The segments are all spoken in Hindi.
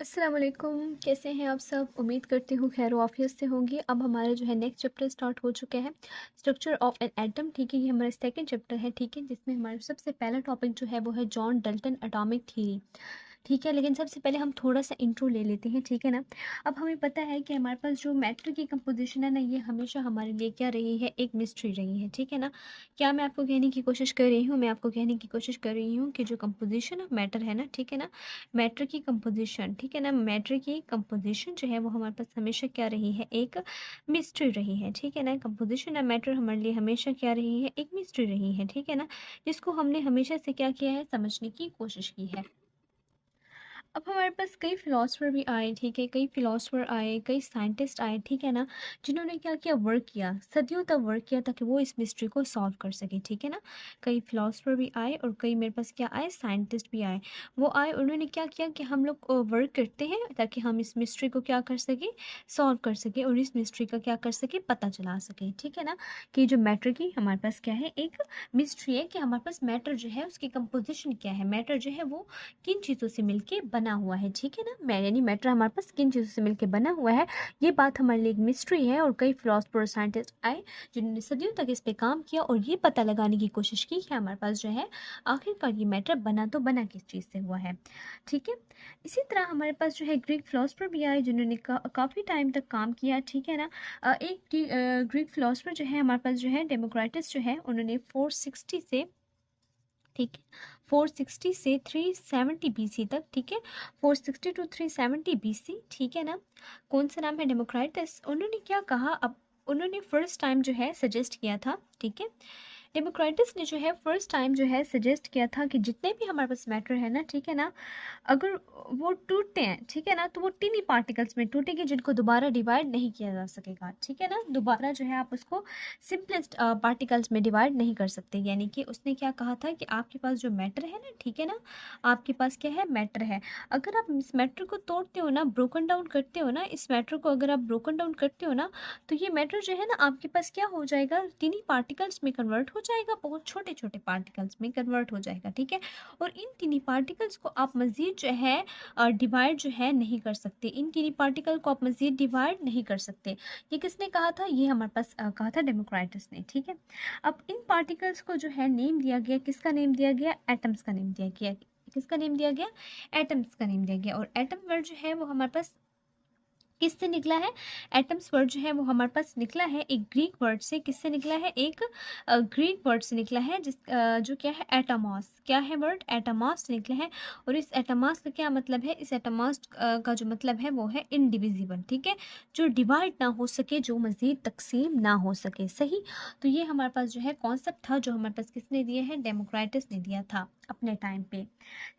अस्सलाम वालेकुम, कैसे हैं आप सब? उम्मीद करती हूँ खैर आफियत से होंगी। अब हमारा जो है नेक्स्ट चैप्टर स्टार्ट हो चुका है, स्ट्रक्चर ऑफ एन एटम। ठीक है, ये हमारा सेकंड चैप्टर है। ठीक है, जिसमें हमारा सबसे पहला टॉपिक जो है वो है जॉन डल्टन एटॉमिक थ्योरी। ठीक है, लेकिन सबसे पहले हम थोड़ा सा इंट्रो ले लेते हैं। ठीक है ना। अब हमें पता है कि हमारे पास जो मैटर की कंपोजिशन है ना, ये हमेशा हमारे लिए क्या रही है, एक मिस्ट्री रही है। ठीक है ना। क्या मैं आपको कहने की कोशिश कर रही हूँ, मैं आपको कहने की कोशिश कर रही हूँ कि जो कंपोजिशन ऑफ मैटर है ना, ठीक है ना, मैटर की कंपोजिशन, ठीक है ना, मैटर की कंपोजिशन जो है वो हमारे पास हमेशा क्या रही है, एक मिस्ट्री रही है। ठीक है ना। कंपोजिशन ऑफ मैटर हमारे लिए हमेशा क्या रही है, एक मिस्ट्री रही है। ठीक है ना, जिसको हमने हमेशा से क्या किया है, समझने की कोशिश की है। अब हमारे पास कई फिलोसफर भी आए। ठीक है, कई फिलोसफर आए, कई साइंटिस्ट आए। ठीक है ना, जिन्होंने क्या किया, वर्क किया, सदियों तक वर्क किया ताकि वो इस मिस्ट्री को सॉल्व कर सके। ठीक है ना। कई फिलोसफर भी आए और कई मेरे पास क्या आए, साइंटिस्ट भी आए। वो आए, उन्होंने क्या किया कि हम लोग वर्क करते हैं ताकि हम इस मिस्ट्री को क्या कर सके, सॉल्व कर सके और इस मिस्ट्री का क्या कर सके, पता चला सके। ठीक है ना, कि जो मैटर की हमारे पास क्या है, एक मिस्ट्री है कि हमारे पास मैटर जो है उसकी कंपोजिशन क्या है, मैटर जो है वो किन चीज़ों से मिलके बना हुआ है। ठीक है ना, यानी मैटर हमारे पास किन चीज़ों से मिलके बना हुआ है, ये बात हमारे लिए एक मिस्ट्री है। और कई फिलोसफर और साइंटिस्ट आए जिन्होंने सदियों तक इस पे काम किया और ये पता लगाने की कोशिश की कि हमारे पास जो है आखिरकार ये मैटर बना तो बना किस चीज़ से हुआ है। ठीक है, इसी तरह हमारे पास जो है ग्रीक फिलोसफर भी आए जिन्होंने काफ़ी टाइम तक काम किया। ठीक है ना। एक ग्रीक फिलोसफर जो है हमारे पास जो है डेमोक्राटस जो है, उन्होंने 460 से, ठीक है, 460 से 370 बीसी तक, ठीक है, 460 टू 370 बीसी, ठीक है ना। कौन सा नाम है, डेमोक्राटस। उन्होंने क्या कहा, अब उन्होंने फर्स्ट टाइम जो है सजेस्ट किया था। ठीक है, डेमोक्राटस ने जो है फर्स्ट टाइम जो है सजेस्ट किया था कि जितने भी हमारे पास मैटर है ना, ठीक है ना, अगर वो टूटते हैं, ठीक है ना, तो वो टिनी पार्टिकल्स में टूटेंगे जिनको दोबारा डिवाइड नहीं किया जा सकेगा। ठीक है ना, दोबारा जो है आप उसको सिंपलेस्ट पार्टिकल्स में डिवाइड नहीं कर सकते। यानी कि उसने क्या कहा था कि आपके पास जो मैटर है ना, ठीक है ना, आपके पास क्या है, मैटर है। अगर आप इस मैटर को तोड़ते हो ना, ब्रोकन डाउन करते हो ना, इस मैटर को अगर आप ब्रोकन डाउन करते हो ना, तो ये मैटर जो है ना आपके पास क्या हो जाएगा, टिनी पार्टिकल्स में कन्वर्ट हो जाएगा, बहुत छोटे छोटे पार्टिकल्स में कन्वर्ट हो जाएगा। ठीक है, और इन टिनी पार्टिकल्स को आप मज़ीद जो है डिवाइड जो है नहीं कर सकते। इन टिनी पार्टिकल को आप मज़ीद डिवाइड नहीं कर सकते। ये किसने कहा था, ये हमारे पास कहा था डेमोक्राटस ने। ठीक है, अब इन पार्टिकल्स को जो है नेम दिया गया, किसका नेम दिया गया, एटम्स का नेम दिया गया। किसका नेम दिया गया, एटम्स का नेम दिया गया। और एटम वर्ड जो है वो हमारे पास किससे निकला है, एटम्स वर्ड जो है वो हमारे पास निकला है एक ग्रीक वर्ड से। किससे निकला है, एक ग्रीक वर्ड से निकला है, जिस जो क्या है, एटमॉस। क्या है वर्ड, एटमॉस से निकला है। और इस एटमॉस का क्या मतलब है, इस एटमॉस का जो मतलब है वो है इनडिविजिबल। ठीक है, जो डिवाइड ना हो सके, जो मज़ीद तकसीम ना हो सके। सही, तो ये हमारे पास जो है कॉन्सेप्ट था जो हमारे पास किसने दिया है, डेमोक्राटस ने दिया था अपने टाइम पे।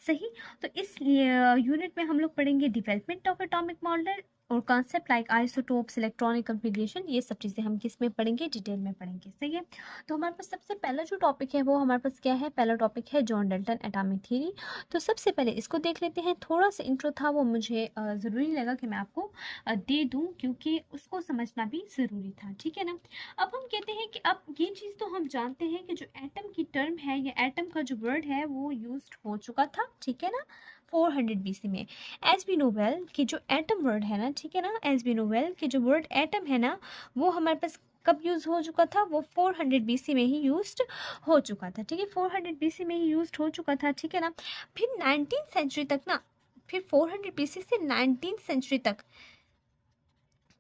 सही, तो इस यूनिट में हम लोग पढ़ेंगे डेवलपमेंट ऑफ एटॉमिक मॉडल और concept like isotopes, electronic configuration, ये सब चीज़ें हम किस में पढ़ेंगे, डिटेल में पढ़ेंगे। सही है, तो हमारे पास सबसे पहला जो टॉपिक है वो हमारे पास क्या है, पहला टॉपिक है जॉन डल्टन एटॉमिक थ्योरी। तो सबसे पहले इसको देख लेते हैं। थोड़ा सा इंट्रो था वो मुझे ज़रूरी लगा कि मैं आपको दे दूँ, क्योंकि उसको समझना भी ज़रूरी था। ठीक है ना। अब हम कहते हैं कि अब ये चीज़ तो हम जानते हैं कि जो एटम की टर्म है या एटम का जो वर्ड है वो यूज हो चुका था। ठीक है ना, 400 बीसी में। एज वी नो वेल कि जो एटम वर्ड है ना, ठीक है ना, एज वी नो वेल कि जो वर्ड एटम है ना, वो हमारे पास कब यूज़ हो चुका था, वो 400 बीसी में ही यूज्ड हो चुका था। ठीक है, 400 बीसी में ही यूज्ड हो चुका था। ठीक है ना, फिर 19th सेंचुरी तक ना, फिर 400 बीसी से 19th सेंचुरी तक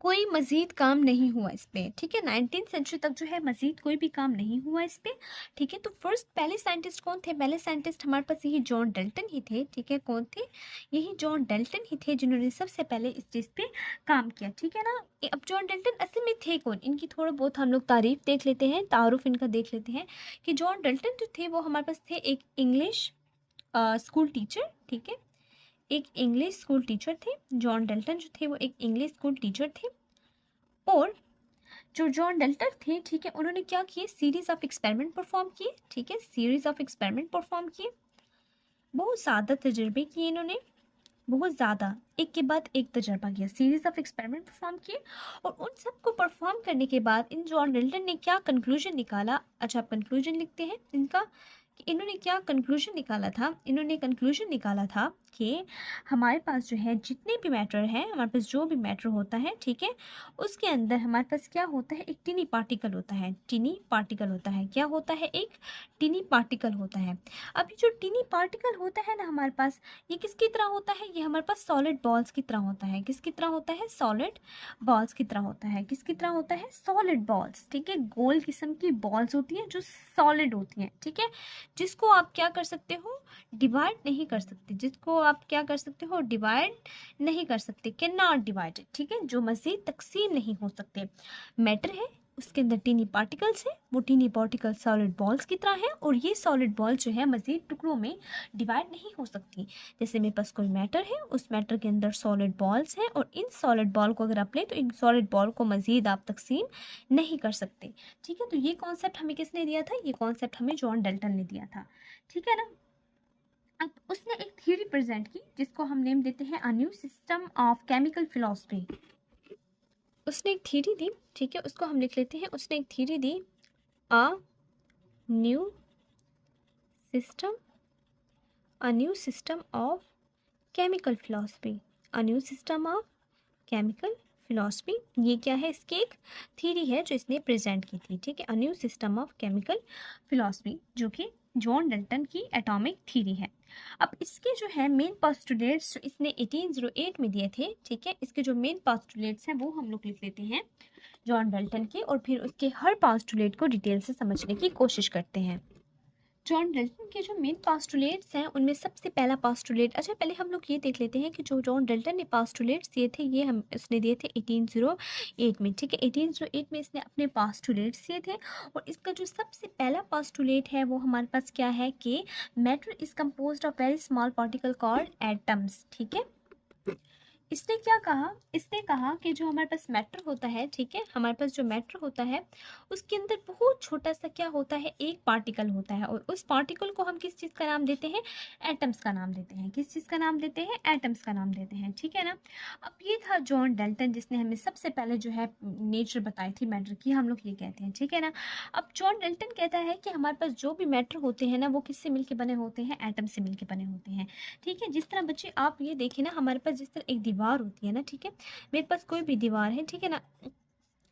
कोई मज़ीद काम नहीं हुआ इस पे। ठीक है, 19th सेंचुरी तक जो है मज़ीद कोई भी काम नहीं हुआ इस पे। ठीक है, तो फर्स्ट पहले साइंटिस्ट कौन थे, पहले साइंटिस्ट हमारे पास यही जॉन डल्टन ही थे। ठीक है, कौन थे, यही जॉन डल्टन ही थे जिन्होंने सबसे पहले इस चीज़ पे काम किया। ठीक है ना। अब जॉन डल्टन असल में थे कौन, इनकी थोड़ा बहुत हम लोग तारीफ देख लेते हैं, तारुफ इनका देख लेते हैं कि जॉन डल्टन जो थे वो हमारे पास थे एक इंग्लिश स्कूल टीचर। ठीक है, एक इंग्लिश स्कूल टीचर थे। जॉन डल्टन जो थे वो एक इंग्लिश स्कूल टीचर थे। और जो जॉन डल्टन थे, ठीक है, उन्होंने क्या किए, सीरीज ऑफ एक्सपेरिमेंट परफॉर्म किए। ठीक है, सीरीज ऑफ एक्सपेरिमेंट परफॉर्म किए, बहुत ज़्यादा तजर्बे किए इन्होंने, बहुत ज़्यादा, एक के बाद एक तजर्बा किया, सीरीज ऑफ एक्सपेरिमेंट परफॉर्म किए। और उन सबको परफॉर्म करने के बाद इन जॉन डल्टन ने क्या कंक्लूजन निकाला। अच्छा, आप कंक्लूजन लिखते हैं इनका कि इन्होंने क्या कंक्लूजन निकाला था, इन्होंने कंक्लूजन निकाला था कि हमारे पास जो है जितने भी मैटर है, हमारे पास जो भी मैटर होता है, ठीक है, उसके अंदर हमारे पास क्या होता है, एक टिनी पार्टिकल होता है। टिनी पार्टिकल होता है, क्या होता है, एक टिनी पार्टिकल होता है। अब ये जो टिनी पार्टिकल होता है ना हमारे पास, ये किसकी तरह होता है, ये हमारे पास सॉलिड बॉल्स की तरह होता है। किसकी तरह होता है, सॉलिड बॉल्स की तरह होता है। किसकी तरह होता है, सॉलिड बॉल्स, ठीक है, गोल किस्म की बॉल्स होती हैं जो सॉलिड होती हैं, ठीक है, जिसको आप क्या कर सकते हो, डिवाइड नहीं कर सकते, जिसको आप क्या कर सकते हो, डिवाइड नहीं कर सकते, कैन नॉट डिवाइडेड, ठीक है, जो मजीद तकसीम नहीं हो सकते। मैटर है, उसके अंदर टीनी पार्टिकल्स है, वो टीनी पार्टिकल सॉलिड बॉल्स की तरह है, और ये सॉलिड बॉल जो है मजीद टुकड़ों में डिवाइड नहीं हो सकती। जैसे मेरे पास कोई मैटर है, उस मैटर के अंदर सॉलिड बॉल्स हैं, और इन सॉलिड बॉल को अगर आप लें तो इन सॉलिड बॉल को मजीद आप तकसीम नहीं कर सकते, ठीक है। तो ये कॉन्सेप्ट हमें किसने दिया था, ये कॉन्सेप्ट हमें जॉन डाल्टन ने दिया था, ठीक है ना। अब उसने एक थ्योरी प्रेजेंट की जिसको हम नेम देते हैं a new system of chemical philosophy. उसने एक थ्योरी दी, ठीक है, उसको हम लिख लेते हैं, उसने एक theory the, a new system, a new system of chemical philosophy, a new system of chemical philosophy. ये क्या है, इसकी एक थ्योरी है जो इसने प्रेजेंट की थी, ठीक है, a new system of chemical philosophy, जो कि जॉन डल्टन की एटॉमिक थ्योरी है। अब इसके जो है मेन पोस्टुलेट्स जो इसने 1808 में दिए थे, ठीक है, इसके जो मेन पोस्टुलेट्स हैं वो हम लोग लिख लेते हैं जॉन डल्टन के, और फिर उसके हर पोस्टुलेट को डिटेल से समझने की कोशिश करते हैं। जॉन डल्टन के जो मेन पोस्टुलेट्स हैं उनमें सबसे पहला पोस्टुलेट, अच्छा पहले हम लोग ये देख लेते हैं कि जो जॉन डल्टन ने पोस्टुलेट्स दिए थे ये हम इसने दिए थे 1808 में, ठीक है, 1808 में इसने अपने पोस्टुलेट्स दिए थे। और इसका जो सबसे पहला पोस्टुलेट है वो हमारे पास क्या है कि matter is composed of very small particle called atoms, ठीक है। इसने क्या कहा, इसने कहा कि जो हमारे पास मैटर होता है, ठीक है, हमारे पास जो मैटर होता है उसके अंदर बहुत छोटा सा क्या होता है, एक पार्टिकल होता है, और उस पार्टिकल को हम किस चीज़ का नाम देते हैं, एटम्स का नाम देते हैं। किस चीज़ का नाम देते हैं, एटम्स का नाम देते हैं, ठीक है ना। अब ये था जॉन डाल्टन जिसने हमें सबसे पहले जो है नेचर बताई थी मैटर की, हम लोग ये कहते हैं, ठीक है ना। अब जॉन डाल्टन कहता है कि हमारे पास जो भी मैटर होते हैं ना वो किससे मिलके बने होते हैं, एटम से मिलके बने होते हैं, ठीक है। जिस तरह बच्चे आप ये देखें ना, हमारे पास जिस तरह एक दीवार होती है ना, ठीक है, मेरे पास कोई भी दीवार है, ठीक है ना।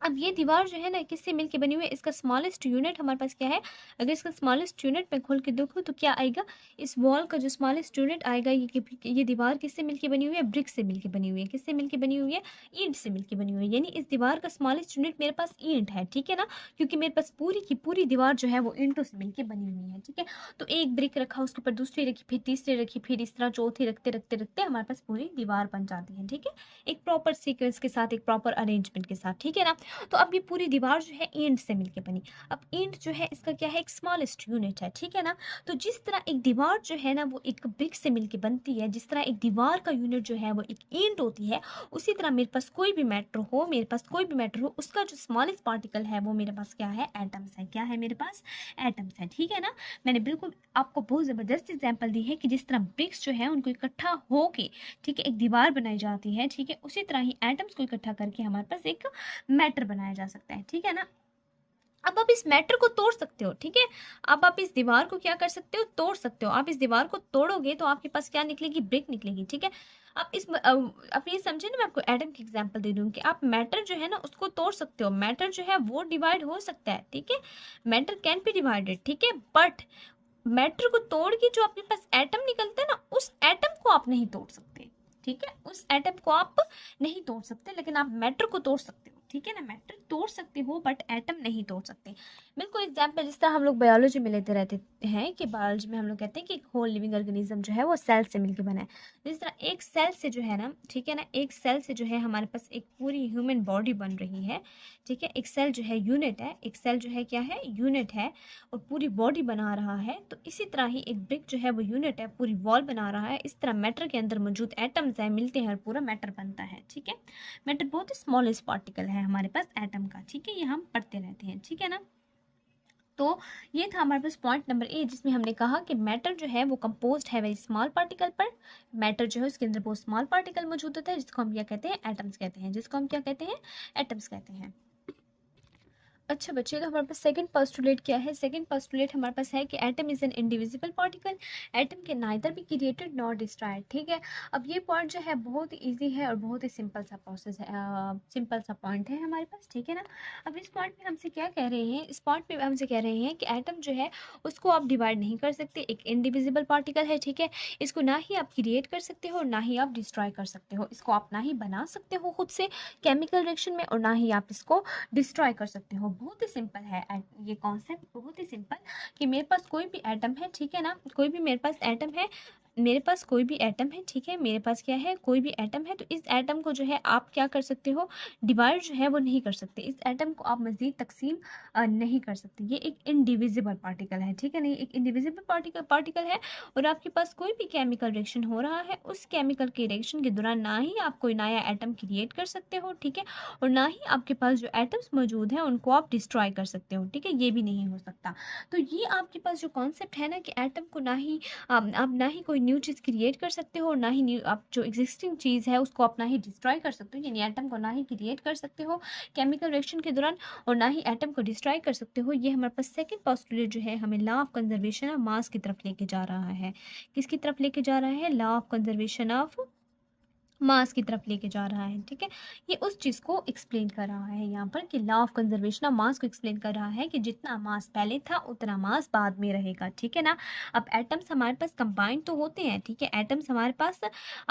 अब ये दीवार जो है ना किससे मिलके बनी हुई है, इसका स्मॉलेस्ट यूनिट हमारे पास क्या है, अगर इसका स्मॉलेस्ट यूनिट मैं खोल के देखूँ तो क्या आएगा, इस वॉल का जो स्मॉलेस्ट यूनिट आएगा, ये दीवार किससे मिलके बनी हुई है, ब्रिक से मिलके बनी हुई है। किससे मिलके बनी हुई है, ईंट से मिलके बनी हुई है, यानी इस दीवार का स्मॉलेस्ट यूनिट मेरे पास ईंट है, ठीक है ना, क्योंकि मेरे पास पूरी की पूरी दीवार जो है वो ईंटों से मिलके बनी हुई है, ठीक है। तो एक ब्रिक रखा, उसके ऊपर दूसरी रखी, फिर तीसरी रखी, फिर इस तरह चौथी रखते रखते रखते हमारे पास पूरी दीवार बन जाती है, ठीक है, एक प्रॉपर सीक्वेंस के साथ, एक प्रॉपर अरेंजमेंट के साथ, ठीक है ना। तो अब ये पूरी दीवार जो है ईंट से मिलके बनी। अब ईंट जो है इसका क्या है, एक स्मॉलेस्ट यूनिट है, ठीक है ना। तो जिस तरह एक दीवार जो है ना वो एक ब्रिक से मिलके बनती है, जिस तरह एक दीवार का यूनिट जो है वो एक ईंट होती है, उसी तरह मेरे पास कोई भी मैटर हो, मेरे पास कोई भी मैटर हो, उसका जो स्मॉलेस्ट पार्टिकल है वो मेरे पास क्या है, एटम्स है। क्या है मेरे पास, एटम्स है, ठीक है ना। मैंने बिल्कुल आपको बहुत ज़बरदस्त एग्जाम्पल दी है कि जिस तरह ब्रिक्स जो है उनको इकट्ठा होके, ठीक है, एक दीवार बनाई जाती है, ठीक है, उसी तरह ही एटम्स को इकट्ठा करके हमारे पास एक मैटर बनाया जा सकता है, ठीक है ना। अब आप इस मैटर को तोड़ सकते हो, ठीक है, अब आप इस दीवार को क्या कर सकते हो, तोड़ सकते हो। आप इस दीवार को तोड़ोगे तो आपके पास क्या निकलेगी, ब्रिक निकलेगी, ठीक है। आप ये समझे ना, मैं आपको एटम की एग्जांपल दे दूं कि आप मैटर जो है ना उसको तोड़ सकते हो, मैटर जो है वो डिवाइड हो सकता है, ठीक है, मैटर कैन बी डिवाइडेड, ठीक है, बट मैटर को तोड़ के जो आपके पास एटम निकलता है ना, उस एटम को आप नहीं तोड़ सकते, ठीक है, उस एटम को आप नहीं तोड़ सकते, लेकिन आप मैटर को तोड़ सकते हो, ठीक है ना। मैटर तोड़ सकते हो बट एटम नहीं तोड़ सकते। बिल्कुल एग्जाम्पल जिस तरह हम लोग बायोलॉजी में लेते रहते हैं कि बायोलॉजी में हम लोग कहते हैं कि एक होल लिविंग ऑर्गेनिज्म जो है वो सेल से मिलकर बना है। जिस तरह एक सेल से जो है ना, ठीक है ना, एक सेल से जो है हमारे पास एक पूरी ह्यूमन बॉडी बन रही है, ठीक है, एक सेल जो है यूनिट है, एक सेल जो है क्या है, यूनिट है, और पूरी बॉडी बना रहा है। तो इसी तरह ही एक ब्रिक जो है वो यूनिट है, पूरी वॉल बना रहा है। इस तरह मैटर के अंदर मौजूद एटम्स है, मिलते हैं और पूरा मैटर बनता है, ठीक है। मैटर बहुत ही स्मॉलेस्ट पार्टिकल है हमारे पास एटम का, ठीक है, ये हम पढ़ते रहते हैं, ठीक है ना। तो ये था हमारे पास पॉइंट नंबर ए, जिसमें हमने कहा कि मैटर जो है वो कंपोज्ड है वेरी स्मॉल पार्टिकल पर। मैटर जो है उसके अंदर बहुत स्मॉल पार्टिकल मौजूद होता है जिसको हम क्या कहते हैं, एटम्स कहते हैं, जिसको हम क्या कहते हैं, एटम्स कहते हैं। अच्छा बच्चे, तो हमारे पास सेकंड पोस्टुलेट क्या है? सेकंड पोस्टुलेट हमारे पास है कि atom is an indivisible particle. Atom can neither be created nor destroyed. ठीक है, अब ये पॉइंट जो है बहुत ही ईजी है और बहुत ही सिंपल सा प्रोसेस है, सिंपल सा पॉइंट है हमारे पास। ठीक है ना, अब इस पॉइंट में हमसे क्या कह रहे हैं? इस पॉइंट में हमसे कह रहे हैं कि एटम जो है उसको आप डिवाइड नहीं कर सकते, एक इंडिविजिबल पार्टिकल है। ठीक है, इसको ना ही आप क्रिएट कर सकते हो ना ही आप डिस्ट्रॉय कर सकते हो। इसको आप ना ही बना सकते हो खुद से केमिकल रिएक्शन में और ना ही आप इसको डिस्ट्रॉय कर सकते हो। बहुत ही सिंपल है ये कॉन्सेप्ट, बहुत ही सिंपल कि मेरे पास कोई भी एटम है। ठीक है ना, कोई भी मेरे पास एटम है, मेरे पास कोई भी एटम है। ठीक है, मेरे पास क्या है? कोई भी एटम है। तो इस एटम को जो है आप क्या कर सकते हो? डिवाइड जो है वो नहीं कर सकते। इस एटम को आप मजीद तकसीम नहीं कर सकते। ये एक इनडिविजिबल पार्टिकल है। ठीक है, नहीं, एक इनडिविजिबल पार्टिकल है और आपके पास कोई भी केमिकल रिएक्शन हो रहा है, उस केमिकल के रिएक्शन के दौरान ना ही आप कोई नया एटम क्रिएट कर सकते हो। ठीक है, और ना ही आपके पास जो एटम्स मौजूद हैं उनको आप डिस्ट्रॉय कर सकते हो। ठीक है, ये भी नहीं हो सकता। तो ये आपके पास जो कॉन्सेप्ट है ना कि एटम को ना ही आप ना ही कोई न्यू चीज़ क्रिएट कर सकते हो, ना ही न्यू आप जो एग्जिस्टिंग चीज़ है उसको आप ना ही डिस्ट्रॉय कर सकते हो, यानी एटम को ना ही क्रिएट कर सकते हो केमिकल रिएक्शन के दौरान और ना ही एटम को डिस्ट्रॉय कर सकते हो। ये हमारे पास सेकेंड पोस्टुलेट जो है हमें law of conservation of mass की तरफ लेके जा रहा है। किसकी तरफ लेके जा रहा है? Law of conservation of mass की तरफ लेके जा रहा है। ठीक है, ये उस चीज़ को एक्सप्लेन कर रहा है यहाँ पर कि law of conservation of mass को एक्सप्लेन कर रहा है कि जितना मास पहले था उतना मास बाद में रहेगा। ठीक है ना, अब एटम्स हमारे पास कंबाइन तो होते हैं। ठीक है, एटम्स हमारे पास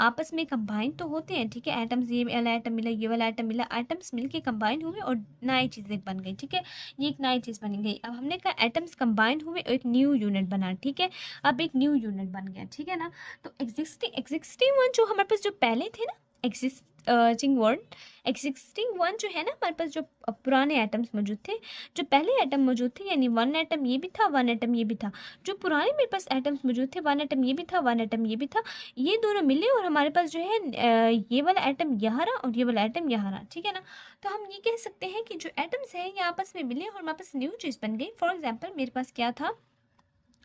आपस में कंबाइन तो होते हैं। ठीक है, एटम्स, ये वाला एटम मिला, ये वाला एटम मिला, एटम्स मिलके कंबाइन हुए और नई चीज़ें बन गई। ठीक है, ये एक नई चीज़ बन गई। अब हमने कहा एटम्स कंबाइन हुए और एक न्यू यूनिट बना। ठीक है, अब एक न्यू यूनिट बन गया। ठीक है ना, तो एग्जिस्टिंग वन जो हमारे पास जो पहले थे ना, एग्जिस्टिंग वन जो है ना हमारे पास, जो पुराने एटम्स मौजूद थे, जो पहले एटम मौजूद थे, यानी वन एटम ये भी था, वन एटम ये भी था, जो पुराने मेरे पास एटम्स मौजूद थे, वन एटम ये भी था, वन एटम ये भी था, ये दोनों मिले और हमारे पास जो है ये वाला एटम यहाँ रहा और ये वाला एटम यहाँ रहा। ठीक है ना, तो हम ये कह सकते हैं कि जो एटम्स हैं ये आपस में मिले और हमारे पास न्यू चीज़ बन गई। फॉर एग्जाम्पल मेरे पास क्या था?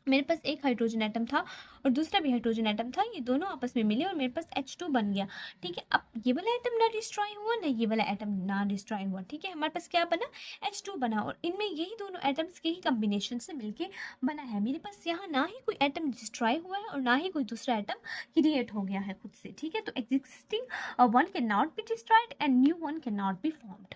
मेरे पास एक हाइड्रोजन एटम था और दूसरा भी हाइड्रोजन एटम था, ये दोनों आपस में मिले और मेरे पास H2 बन गया। ठीक है, अब ये वाला एटम ना डिस्ट्रॉय हुआ ना ये वाला एटम ना डिस्ट्रॉय हुआ। ठीक है, हमारे पास क्या बना? H2 बना और इनमें यही दोनों एटम्स के ही कम्बिनेशन से मिलके बना है। मेरे पास यहाँ ना ही कोई एटम डिस्ट्रॉय हुआ है और ना ही कोई दूसरा एटम क्रिएट हो गया है खुद से। ठीक है, तो existing one can not be destroyed and new one can not be formed.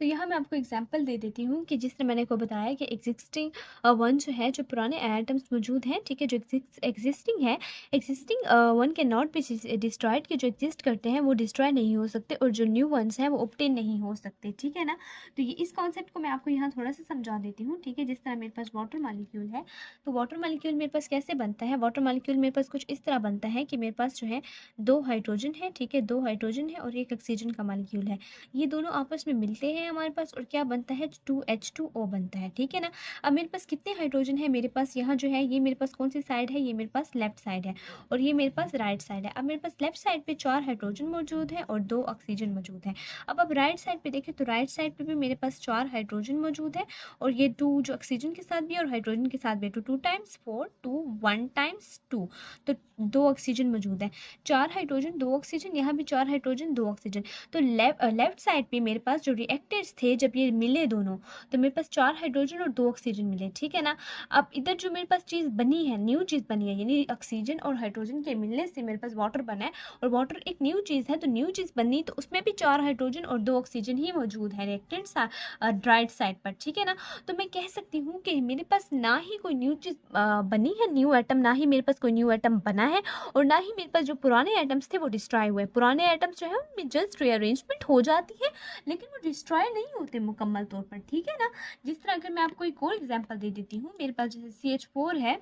तो यहाँ मैं आपको एग्जांपल दे देती हूँ कि जिस तरह मैंने को बताया कि एग्जिस्टिंग वन जो है, जो पुराने एटम्स मौजूद हैं। ठीक है, जो एग्जिस्टिंग है, existing one can not be destroyed, कि जो एग्जिस्ट करते हैं वो डिस्ट्रॉय नहीं हो सकते और जो न्यू वंस हैं वो ऑब्टेन नहीं हो सकते। ठीक है ना, तो ये इस कॉन्सेप्ट को मैं आपको यहाँ थोड़ा सा समझा देती हूँ। ठीक है, जिस तरह मेरे पास वाटर मालिक्यूल है, तो वाटर मालिक्यूल मेरे पास कैसे बनता है? वाटर मालिक्यूल मेरे पास कुछ इस तरह बनता है कि मेरे पास जो है दो हाइड्रोजन है। ठीक है, दो हाइड्रोजन है और एक ऑक्सीजन का मालिक्यूल है, ये दोनों आपस में मिलते हैं हमारे पास और क्या बनता है? 2H2O बनता है। ठीक है ना, अब मेरे पास कितने हाइड्रोजन है? मेरे पास यहाँ जो है, ये मेरे पास कौन सी साइड है? ये मेरे पास लेफ्ट साइड है और ये मेरे पास राइट साइड है। अब मेरे पास लेफ्ट साइड पे 4 हाइड्रोजन मौजूद है और 2 ऑक्सीजन मौजूद है। अब राइट साइड पे देखें तो राइट साइड पे भी मेरे पास 4 हाइड्रोजन मौजूद है और ये 2 जो ऑक्सीजन के साथ भी है और हाइड्रोजन के साथ भी, 2 टाइम्स 4, 2 1 टाइम्स 2, तो 2 ऑक्सीजन मौजूद है। 4 हाइड्रोजन 2 ऑक्सीजन, यहाँ भी 4 हाइड्रोजन 2 ऑक्सीजन। तो लेफ्ट साइड पे मेरे पास जो रिएक्टेंट्स थे जब ये मिले दोनों, तो मेरे पास 4 हाइड्रोजन और 2 ऑक्सीजन मिले। ठीक है ना, अब इधर जो मेरे पास चीज़ बनी है, न्यू चीज़ बनी है, यानी ऑक्सीजन और हाइड्रोजन के मिलने से मेरे पास वाटर बना है और वाटर एक न्यू चीज़ है, तो न्यू चीज़ बनी तो उसमें भी 4 हाइड्रोजन और 2 ऑक्सीजन ही मौजूद है रिएक्टेंट्स राइट साइड पर। ठीक है ना, तो मैं कह सकती हूँ कि मेरे पास ना ही कोई न्यू चीज़ बनी है, न्यू एटम, ना ही मेरे पास कोई न्यू एटम बना है और ना ही मेरे पास जो पुराने एटम्स थे वो डिस्ट्रॉय हुए। पुराने एटम्स जो है उनमें जस्ट रीअरेंजमेंट हो जाती है लेकिन वो डिस्ट्रॉय नहीं होते मुकम्मल तौर पर। ठीक है ना, जिस तरह अगर मैं आपको एक और एग्जांपल दे देती हूँ, मेरे पास जैसे CH4 है,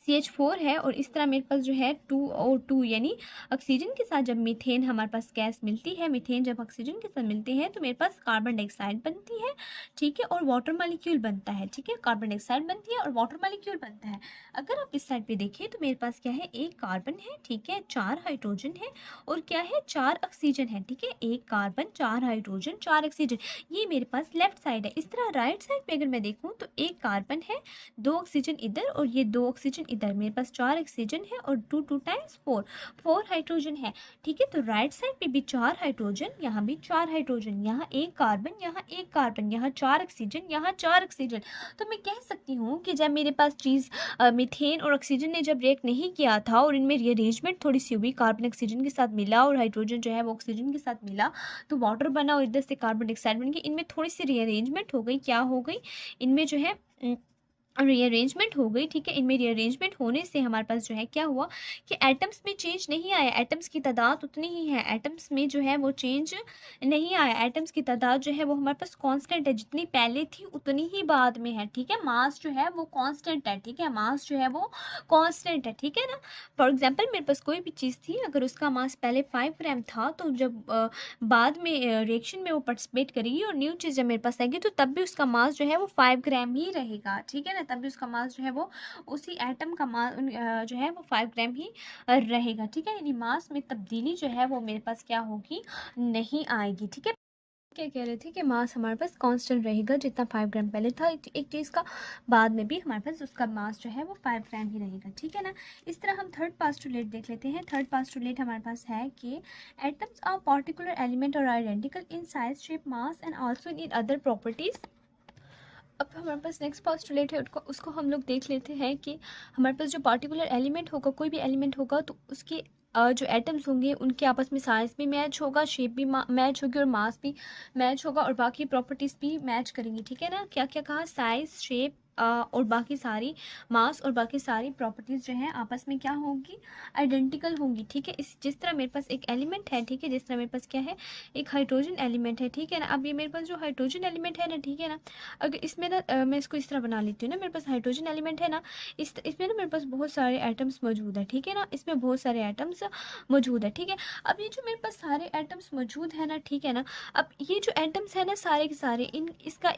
CH4 है और इस तरह मेरे पास जो है 2O2, यानी ऑक्सीजन के साथ जब मीथेन हमारे पास गैस मिलती है, मीथेन जब ऑक्सीजन के साथ मिलती है तो मेरे पास कार्बन डाइऑक्साइड बनती है। ठीक है, और वाटर मॉलिक्यूल बनता है। ठीक है, कार्बन डाइऑक्साइड बनती है और वाटर मॉलिक्यूल बनता है। अगर आप इस साइड पे देखें तो मेरे पास क्या है? एक कार्बन है, ठीक है, 4 हाइड्रोजन है और क्या है? 4 ऑक्सीजन है। ठीक है, एक कार्बन, 4 हाइड्रोजन, 4 ऑक्सीजन, ये मेरे पास लेफ्ट साइड है। इस तरह राइट साइड पे अगर मैं देखूँ तो एक कार्बन है, 2 ऑक्सीजन इधर और ये 2 ऑक्सीजन इधर मेरे पास 4 ऑक्सीजन है और 2 टाइम्स 4 हाइड्रोजन है, ठीक है। तो राइट साइड पे भी 4 हाइड्रोजन, यहाँ भी 4 हाइड्रोजन, यहाँ 1 कार्बन, यहाँ 1 कार्बन, यहाँ 4 ऑक्सीजन, यहाँ 4 ऑक्सीजन। तो मैं कह सकती हूँ कि जब मेरे पास चीज़ मीथेन और ऑक्सीजन ने जब रिएक्ट नहीं किया था और इनमें रीअरेंजमेंट थोड़ी सी हुई, कार्बन ऑक्सीजन के साथ मिला और हाइड्रोजन जो है वो ऑक्सीजन के साथ मिला, तो वाटर बना और इधर से कार्बन डाइऑक्साइड बन गई। इनमें थोड़ी सी रीअरेंजमेंट हो गई, क्या हो गई, इनमें जो है रीअरेंजमेंट हो गई, ठीक है। इनमें रीअरेंजमेंट होने से हमारे पास जो है क्या हुआ कि एटम्स में चेंज नहीं आया, एटम्स की तादाद उतनी ही है, एटम्स में जो है वो चेंज नहीं आया, एटम्स की तादाद जो है वो हमारे पास कांस्टेंट है, जितनी पहले थी उतनी ही बाद में है, ठीक है। मास जो है वो कांस्टेंट है, ठीक है, मास जो है वो कांस्टेंट है, ठीक है ना। फॉर एग्जांपल मेरे पास कोई भी चीज़ थी, अगर उसका मास पहले 5 ग्राम था, तो जब बाद में रिएक्शन में वो पार्टिसिपेट करेगी और न्यू चीज़ जब मेरे पास आएगी, तो तब भी उसका मास जो है वो 5 ग्राम ही रहेगा, ठीक है ना। तब भी उसका मास जो है वो उसी एटम का मास जो है वो 5 ग्राम ही रहेगा, ठीक है। यानी मास में तब्दीली जो है वो मेरे पास क्या होगी, नहीं आएगी, ठीक है। क्या कह रहे थे कि मास हमारे पास कांस्टेंट रहेगा, जितना 5 ग्राम पहले था एक चीज़ का, बाद में भी हमारे पास उसका मास जो है वो 5 ग्राम ही रहेगा, ठीक है ना। इस तरह हम थर्ड पास्टुलेट देख लेते हैं। थर्ड पास्टुलेट हमारे पास है कि एटम्स आर पार्टिकुलर एलिमेंट और identical in size, shape, mass and also in other properties. अब हमारे पास नेक्स्ट पोस्टुलेट है, उसको हम लोग देख लेते हैं कि हमारे पास जो पार्टिकुलर एलिमेंट होगा, कोई भी एलिमेंट होगा, तो उसके जो एटम्स होंगे उनके आपस में साइज भी मैच होगा, शेप भी मैच होगी और मास भी मैच होगा और बाकी प्रॉपर्टीज़ भी मैच करेंगी, ठीक है ना। क्या क्या कहा, साइज, शेप और बाकी सारी मास और बाकी सारी प्रॉपर्टीज़ जो हैं आपस में क्या होंगी, आइडेंटिकल होंगी, ठीक है। इस जिस तरह मेरे पास एक एलिमेंट है, ठीक है, जिस तरह मेरे पास क्या है, एक हाइड्रोजन एलिमेंट है, ठीक है ना। अब ये मेरे पास जो हाइड्रोजन एलिमेंट है ना, ठीक है ना, अगर इसमें ना मैं इसको इस तरह बना लेती हूँ ना, मेरे पास हाइड्रोजन एलिमेंट है ना, इसमें ना मेरे पास बहुत सारे एटम्स मौजूद है, ठीक है ना, इसमें बहुत सारे एटम्स मौजूद है, ठीक है। अब ये जो मेरे पास सारे एटम्स मौजूद है ना, ठीक है ना, अब ये जो एटम्स है ना सारे के सारे,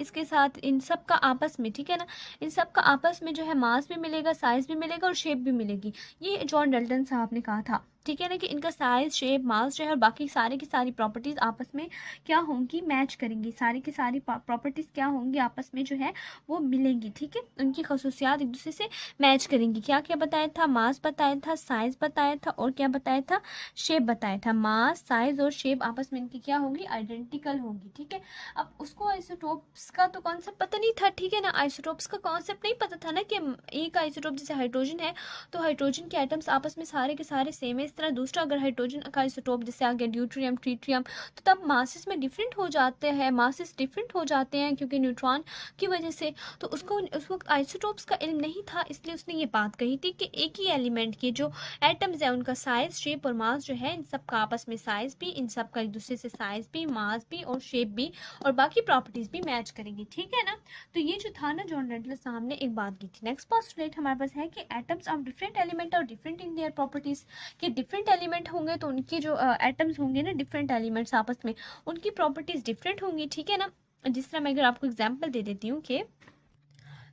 इसके साथ इन सब का आपस में, ठीक है ना, इन सब का आपस में जो है मास भी मिलेगा, साइज भी मिलेगा और शेप भी मिलेगी। ये जॉन डाल्टन साहब ने कहा था, ठीक है ना, कि इनका साइज, शेप, मास जो है और बाकी सारी की सारी प्रॉपर्टीज आपस में क्या होंगी, मैच करेंगी, सारी की सारी प्रॉपर्टीज क्या होंगी, आपस में जो है वो मिलेंगी, ठीक है। उनकी खसूसियात एक दूसरे से मैच करेंगी। क्या क्या बताया था, मास बताया था, साइज बताया था और क्या बताया था, शेप बताया था। मास, साइज और शेप आपस में इनकी क्या होगी, आइडेंटिकल होगी, ठीक है। अब उसको आइसोटोप्स का तो कॉन्सेप्ट पता नहीं था, ठीक है ना, आइसोटोप्स का कॉन्सेप्ट नहीं पता था ना कि एक आइसोटोप जैसे हाइड्रोजन है तो हाइड्रोजन के एटम्स आपस में सारे के सारे सेम है। इस तरह दूसरा अगर हाइड्रोजन का आइसोटोप जैसे आ गया ड्यूट्रियम, ट्रीट्रियम, तो तब मासेस में डिफरेंट हो जाते हैं, मासेस डिफरेंट हो जाते हैं क्योंकि न्यूट्रॉन की वजह से। तो उसको उस वक्त आइसोटोप्स का इल्म नहीं था, इसलिए उसने ये बात कही थी कि एक ही एलिमेंट के जो एटम्स है उनका साइज, शेप और मास जो है, इन सब का आपस में साइज भी, इन सब का एक दूसरे से साइज भी, मास भी और शेप भी और बाकी प्रॉपर्टीज भी मैच करेंगी, ठीक है ना। तो ये जो था ना, जॉन डाल्टन साहब ने एक बात की थी। नेक्स्ट पोस्टुलेट हमारे पास है कि एटम्स ऑफ डिफरेंट एलिमेंट और डिफरेंट इन देयर प्रॉपर्टीज, कि डिफरेंट एलिमेंट होंगे तो उनके जो एटम्स होंगे ना, डिफरेंट एलिमेंट्स आपस में, उनकी प्रॉपर्टीज डिफरेंट होंगी, ठीक है ना। जिस तरह मैं अगर आपको एग्जांपल दे देती हूँ कि,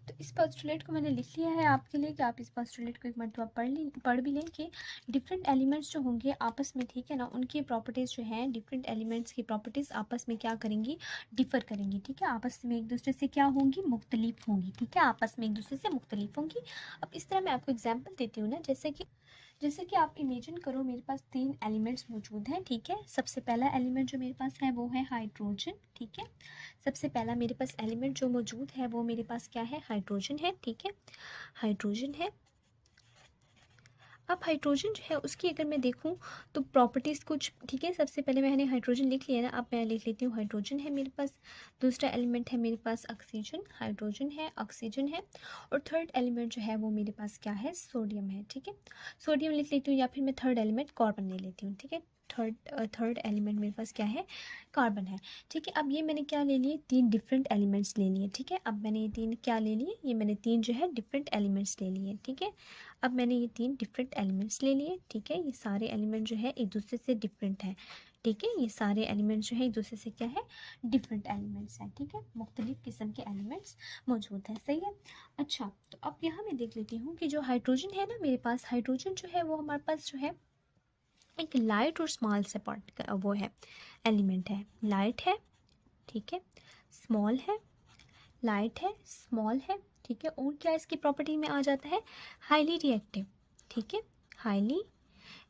तो इस पोस्टुलेट को मैंने लिख लिया है आपके लिए कि आप इस पोस्टुलेट को एक मरतबा पढ़ भी लें कि डिफरेंट एलिमेंट्स जो होंगे आपस में, ठीक है ना, उनकी प्रॉपर्टीज़ जो हैं, डिफरेंट एलिमेंट्स की प्रॉपर्टीज़ आपस में क्या करेंगी, डिफ़र करेंगी, ठीक है, आपस में एक दूसरे से क्या होंगी, मुख्तलिफ होंगी, ठीक है, आपस में एक दूसरे से मुख्तलिफ होंगी। अब इस तरह मैं आपको एग्जाम्पल देती हूँ ना, जैसे कि आप इमेजिन करो मेरे पास 3 एलिमेंट्स मौजूद हैं, ठीक है। सबसे पहला एलिमेंट जो मेरे पास है वो है हाइड्रोजन, ठीक है। सबसे पहला मेरे पास एलिमेंट जो मौजूद है वो मेरे पास क्या है, हाइड्रोजन है, ठीक है, हाइड्रोजन है। अब हाइड्रोजन जो है उसकी अगर मैं देखूं तो प्रॉपर्टीज़ कुछ, ठीक है। सबसे पहले मैंने हाइड्रोजन लिख लिया ना, अब मैं लिख लेती हूँ हाइड्रोजन है मेरे पास। दूसरा एलिमेंट है मेरे पास ऑक्सीजन, हाइड्रोजन है, ऑक्सीजन है। और थर्ड एलिमेंट जो है वो मेरे पास क्या है, सोडियम है, ठीक है। सोडियम लिख लेती हूँ या फिर मैं थर्ड एलिमेंट कार्बन ले लेती हूँ, ठीक है। थर्ड एलिमेंट मेरे पास क्या है, कार्बन है, ठीक है। अब ये मैंने क्या ले लिए, 3 डिफरेंट एलिमेंट्स ले लिए, ठीक है। अब मैंने ये 3 क्या ले लिए, ये मैंने 3 जो है डिफरेंट एलिमेंट्स ले लिए, ठीक है। अब मैंने ये 3 डिफरेंट एलिमेंट्स ले लिए, ठीक है। ये सारे एलिमेंट जो है एक दूसरे से डिफरेंट है, ठीक है। ये सारे एलिमेंट्स जो है एक दूसरे से क्या है, डिफरेंट एलिमेंट्स हैं, ठीक है। मुख्तलिफ किस्म के एलिमेंट्स मौजूद हैं, सही है। अच्छा, तो अब यहाँ मैं देख लेती हूँ कि जो हाइड्रोजन है ना मेरे पास, हाइड्रोजन जो है वो हमारे पास जो है एक लाइट और स्मॉल से पार्ट वो है, एलिमेंट है, लाइट है, ठीक है, स्मॉल है, लाइट है, स्मॉल है, ठीक है। और क्या इसकी प्रॉपर्टी में आ जाता है, हाईली रिएक्टिव, ठीक है, हाईली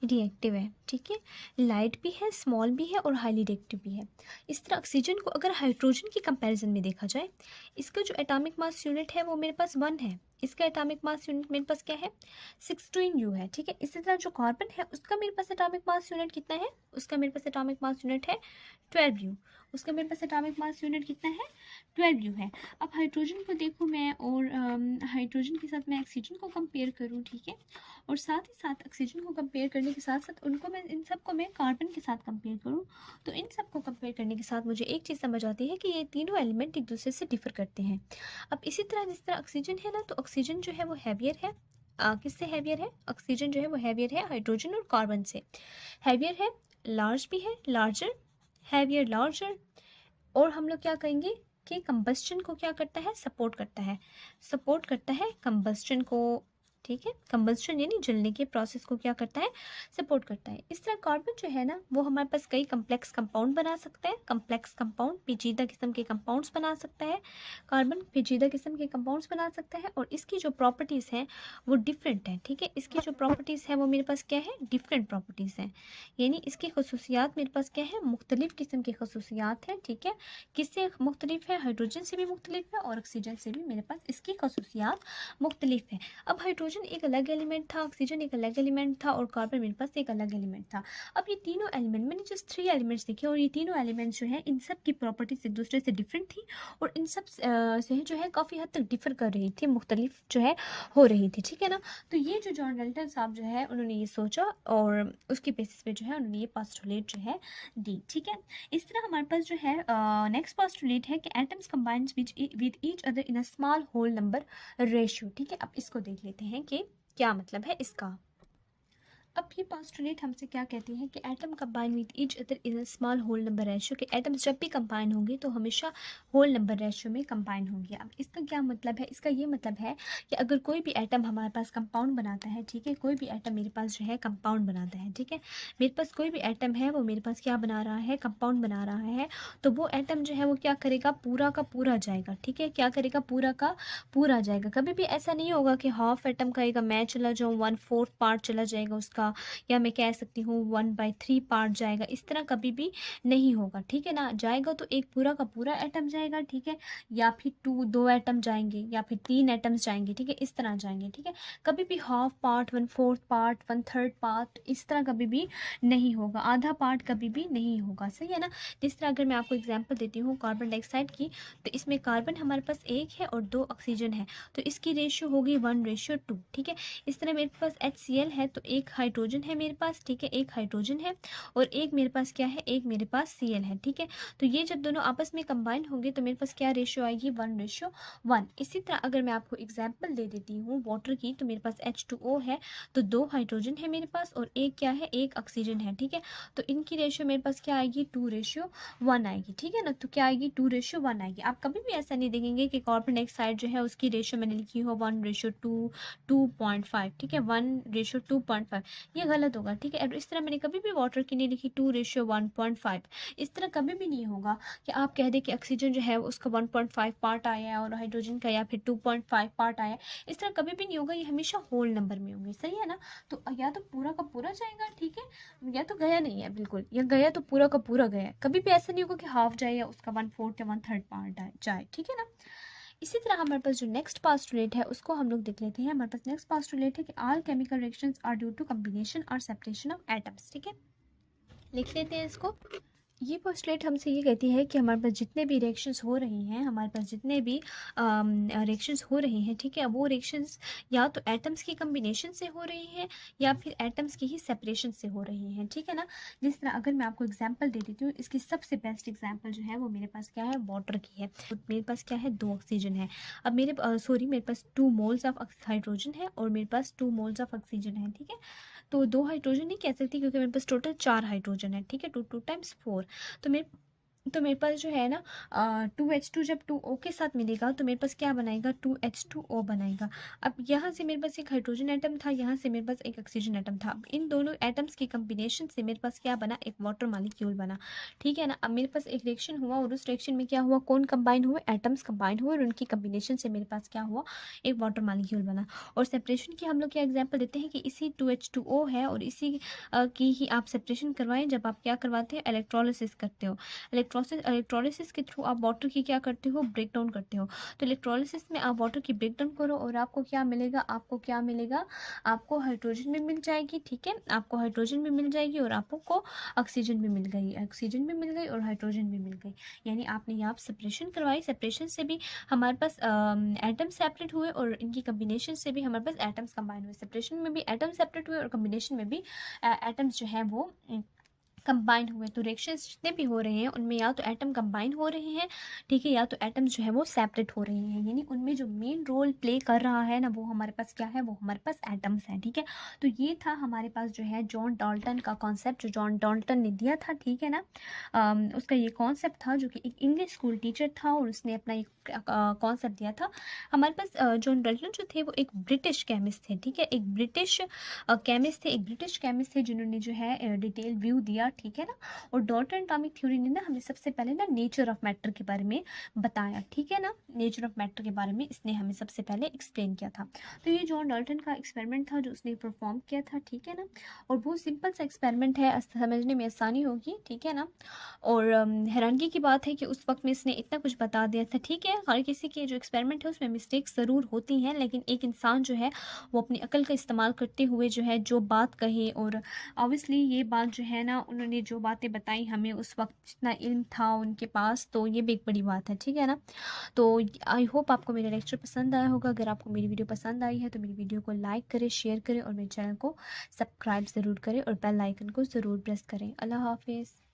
रिएक्टिव है, ठीक है, लाइट भी है, स्मॉल भी है और हाईली रिएक्टिव भी है। इस तरह ऑक्सीजन को अगर हाइड्रोजन की कंपैरिजन में देखा जाए, इसका जो एटॉमिक मास यूनिट है वो मेरे पास 1 है, इसका एटॉमिक मास यूनिट मेरे पास क्या है, 16 U है, ठीक है। इसी तरह जो कार्बन है उसका मेरे पास एटॉमिक मास यूनिट कितना है, उसका मेरे पास एटॉमिक मास यूनिट है 12 U, उसका मेरे पास एटॉमिक मास यूनिट कितना है, 12 U है। अब हाइड्रोजन को देखूँ मैं, और हाइड्रोजन के साथ मैं ऑक्सीजन को कंपेयर करूँ, ठीक है, और साथ ही साथ ऑक्सीजन को कंपेयर करने के साथ साथ उनको मैं, इन सबको मैं कार्बन के साथ कंपेयर करूँ, तो इन सबको कंपेयर करने के साथ मुझे एक चीज़ समझ आती है कि ये तीनों एलिमेंट एक दूसरे से डिफर करते हैं। अब इसी तरह जिस तरह ऑक्सीजन है ना, तो ऑक्सीजन जो है वो हैवियर है, किससे हैवियर है, ऑक्सीजन जो है वो हैवियर है हाइड्रोजन और कार्बन से, हैवियर है, लार्ज भी है, लार्जर, हैवियर, लार्जर। और हम लोग क्या कहेंगे कि कंबस्टन को क्या करता है, सपोर्ट करता है, सपोर्ट करता है कंबस्टन को, ठीक है, कंबस्टन यानी जलने के प्रोसेस को क्या करता है, सपोर्ट करता है। इस तरह कार्बन जो है ना वो हमारे पास कई कम्प्लेक्स कंपाउंड बना सकता है, कम्प्लेक्स कंपाउंड, पेचीदा किस्म के कंपाउंड्स बना सकता है, कार्बन पेचीदा किस्म के कंपाउंड्स बना सकता है, और इसकी जो प्रॉपर्टीज़ हैं वो डिफरेंट है, ठीक है, इसकी जो प्रॉपर्टीज़ है वो मेरे पास क्या है, डिफरेंट प्रॉपर्टीज़ हैं, यानी इसकी खसूसियात मेरे पास क्या है, मुख्तलिफ किस्म की खसूसियात हैं, ठीक है। किससे मुख्तलिफ है, हाइड्रोजन से भी मुख्तलिफ है और ऑक्सीजन से भी मेरे पास इसकी खसूसियात मुख्तलिफ है। अब हाइड्रोजन एक अलग एलिमेंट था, ऑक्सीजन एक अलग एलिमेंट था और कार्बन मेरे पास एक अलग एलिमेंट था। अब ये तीनों एलिमेंट, मैंने जस्ट 3 एलिमेंट्स देखे और ये तीनों एलिमेंट्स जो है इन सब की प्रॉपर्टीज एक दूसरे से डिफरेंट थी और इन सब से जो है काफ़ी हद तक डिफर कर रही थी, मुख्तलिफ जो है हो रही थी, ठीक है ना। तो ये जो जॉन डाल्टन साहब जो है उन्होंने ये सोचा और उसकी बेसिस पे जो है उन्होंने ये पोस्टुलेट जो है दी, ठीक है। इस तरह हमारे पास जो है नेक्स्ट पोस्टुलेट है कि atoms combines with each other in a small whole number ratio, ठीक है। अब इसको देख लेते हैं कि क्या मतलब है इसका। अब ये पोस्टुलेट हमसे क्या कहती है कि atom combine with each other in a small whole number ratio, कि एटम्स जब भी कंबाइन होंगे तो हमेशा होल नंबर रेशियो में कंबाइन होंगे। अब इसका क्या मतलब है, इसका ये मतलब है कि अगर कोई भी एटम हमारे पास कंपाउंड बनाता है, ठीक है, कोई भी एटम मेरे पास जो है कंपाउंड बनाता है, ठीक है, मेरे पास कोई भी एटम है वो मेरे पास क्या बना रहा है, कंपाउंड बना रहा है, तो वो एटम जो है वो क्या करेगा, पूरा का पूरा जाएगा, ठीक है, क्या करेगा, पूरा का पूरा जाएगा। कभी भी ऐसा नहीं होगा कि हाफ एटम कहेगा मैं चला जाऊँ, 1/4 पार्ट चला जाएगा उसका, या मैं कह सकती हूँ 1/3 पार्ट जाएगा, इस तरह कभी भी नहीं होगा, ठीक है ना। जाएगा तो एक पूरा का पूरा एटम जाएगा, ठीक है, या फिर 2 एटम जाएंगे या फिर 3 एटम्स जाएंगे, ठीक है, इस तरह जाएंगे, ठीक है। कभी भी हाफ पार्ट, 1/4 पार्ट, 1/3 पार्ट, इस तरह कभी भी नहीं होगा, आधा पार्ट कभी भी नहीं होगा, सही है ना। जिस तरह अगर मैं आपको एग्जाम्पल देती हूँ कार्बन डाइऑक्साइड की, तो इसमें कार्बन हमारे पास 1 है और 2 ऑक्सीजन है, तो इसकी रेशियो होगी 1:2, ठीक है। इस तरह मेरे पास HCl है तो एक हाइड्रोजन है मेरे पास, ठीक है, एक हाइड्रोजन है और एक मेरे पास क्या है, एक मेरे पास Cl है, ठीक है। तो ये जब दोनों आपस में कंबाइन होंगे तो मेरे पास क्या रेशियो आएगी, 1:1। इसी तरह अगर मैं आपको एग्जाम्पल दे देती हूँ वाटर की, तो मेरे पास H2O है तो 2 हाइड्रोजन है मेरे पास और एक क्या है, एक ऑक्सीजन है, ठीक है। तो इनकी रेशियो मेरे पास क्या आएगी, 2:1 आएगी, ठीक है ना। तो क्या आएगी, 2:1 आएगी। आप कभी भी ऐसा नहीं देखेंगे कि कार्बन डाइऑक्साइड जो है उसकी रेशियो मैंने लिखी हो 1:2, 2.5, ठीक है, 1:2.5, ये गलत होगा, ठीक है। और इस तरह मैंने कभी भी वाटर की नहीं लिखी 2:1.5, इस तरह कभी भी नहीं होगा कि आप कह दें कि ऑक्सीजन जो है उसका 1.5 पार्ट आया है और हाइड्रोजन का या फिर 2.5 पार्ट आया है, इस तरह कभी भी नहीं होगा, ये हमेशा होल नंबर में होंगे, सही है ना। तो या तो पूरा का पूरा जाएगा, ठीक है, या तो गया नहीं है बिल्कुल, या गया तो पूरा का पूरा गया है, कभी भी ऐसा नहीं होगा कि हाफ जाए या उसका 1/4 या 1/3 पार्ट जाए, ठीक है ना। इसी तरह हमारे पास जो नेक्स्ट पोस्टुलेट है उसको हम लोग देख लेते हैं। हमारे पास नेक्स्ट पोस्टुलेट है कि all chemical reactions are due to combination और सेपरेशन ऑफ एटम्स, ठीक है, लिख लेते हैं इसको। ये पोस्टुलेट हमसे ये कहती है कि हमारे पास जितने भी रिएक्शंस हो रही हैं, हमारे पास जितने भी रिएक्शंस हो रही हैं, ठीक है, वो रिएक्शंस या तो एटम्स की कम्बिनेशन से हो रही हैं या फिर एटम्स की ही सेपरेशन से हो रही हैं, ठीक है ना। जिस तरह अगर मैं आपको एग्जांपल दे देती हूँ, इसकी सबसे बेस्ट एग्जांपल जो है वो मेरे पास क्या है, वाटर की है। तो मेरे पास क्या है, 2 ऑक्सीजन है। अब मेरे पास 2 मोल्स ऑफ हाइड्रोजन है और मेरे पास 2 मोल्स ऑफ ऑक्सीजन है, ठीक है। तो 2 हाइड्रोजन नहीं कह सकती क्योंकि मेरे पास टोटल 4 हाइड्रोजन है, ठीक है, 2 2 × 4। तो मेरे तो मेरे पास जो है ना 2H2 जब 2O के साथ मिलेगा तो मेरे पास क्या बनाएगा, 2H2O बनाएगा। अब यहाँ से मेरे पास एक हाइड्रोजन एटम था, यहाँ से मेरे पास एक ऑक्सीजन एटम था। अब इन दोनों एटम्स के कम्बिनेशन से मेरे पास क्या बना, एक वाटर मॉलिक्यूल बना। ठीक है ना। अब मेरे पास एक रिएक्शन हुआ और उस रिएक्शन में क्या हुआ, कौन कंबाइन हुए, एटम्स कंबाइन हुए और उनकी कम्बिनेशन से मेरे पास क्या हुआ, एक वाटर मॉलिक्यूल बना। और सेपरेशन की हम लोग क्या एग्जाम्पल देते हैं कि इसी 2H2O है और इसी की ही आप सेपरेशन करवाएं जब आप क्या करवाते हैं, इलेक्ट्रोलिसिस करते हो। इलेक्ट्रोलिसिस के थ्रू आप वाटर की क्या करते हो, ब्रेक डाउन करते हो। तो इलेक्ट्रोलिसिस में आप वाटर की ब्रेक डाउन करो और आपको क्या मिलेगा, आपको क्या मिलेगा, आपको हाइड्रोजन भी मिल जाएगी। ठीक है, आपको हाइड्रोजन भी मिल जाएगी और आपको ऑक्सीजन भी मिल गई, ऑक्सीजन भी मिल गई और हाइड्रोजन भी मिल गई। यानी आपने यहाँ सेपरेशन करवाई, सेपरेशन से भी हमारे पास एटम सेपरेट हुए और इनकी कम्बिनेशन से भी हमारे पास एटम्स कंबाइन हुए। सेपरेशन में भी एटम सेपरेट हुए और कम्बिनेशन में भी एटम्स जो है वो कंबाइन हुए। तो रिएक्शंस जितने भी हो रहे हैं उनमें या तो एटम कंबाइन हो रहे हैं, ठीक है, या तो एटम्स जो है वो सेपरेट हो रहे हैं। यानी उनमें जो मेन रोल प्ले कर रहा है ना, वो हमारे पास क्या है, वो हमारे पास एटम्स है। ठीक है, तो ये था हमारे पास जो है जॉन डाल्टन का कॉन्सेप्ट, जो जॉन डाल्टन ने दिया था। ठीक है ना, उसका ये कॉन्सेप्ट था, जो कि एक इंग्लिश स्कूल टीचर था और उसने अपना एक कॉन्सेप्ट दिया था। हमारे पास जॉन डाल्टन जो थे वो एक ब्रिटिश केमिस्ट थे। ठीक है, एक ब्रिटिश केमिस्ट थे, एक ब्रिटिश केमिस्ट थे जिन्होंने जो है डिटेल व्यू दिया। ठीक है ना, और डॉल्टन एटॉमिक थ्योरी ने ना हमें सबसे पहले ना नेचर ऑफ मैटर के बारे में बताया। ठीक है ना, नेचर ऑफ मैटर के बारे में इसने हमें सबसे पहले एक्सप्लेन किया था। तो ये जॉन डाल्टन का एक्सपेरिमेंट था जो उसने परफॉर्म किया था। ठीक है ना, और बहुत सिंपल सा एक्सपेरिमेंट है, समझने में आसानी होगी। ठीक है ना, और हैरानगी की बात है कि उस वक्त में इसने इतना कुछ बता दिया था। ठीक है, हर किसी के जो एक्सपेरिमेंट है उसमें मिस्टेक्स ज़रूर होती हैं, लेकिन एक इंसान जो है वो अपनी अकल का इस्तेमाल करते हुए जो है जो बात कहे, और ऑब्वियसली ये बात जो है ना, उन्होंने जो बातें बताई हमें उस वक्त जितना इल्म था उनके पास, तो ये भी एक बड़ी बात है। ठीक है ना, तो आई होप आपको मेरा लेक्चर पसंद आया होगा। अगर आपको मेरी वीडियो पसंद आई है तो मेरी वीडियो को लाइक करें, शेयर करें और मेरे चैनल को सब्सक्राइब ज़रूर करें और बेल आइकन को ज़रूर प्रेस करें। अल्लाह हाफिज़।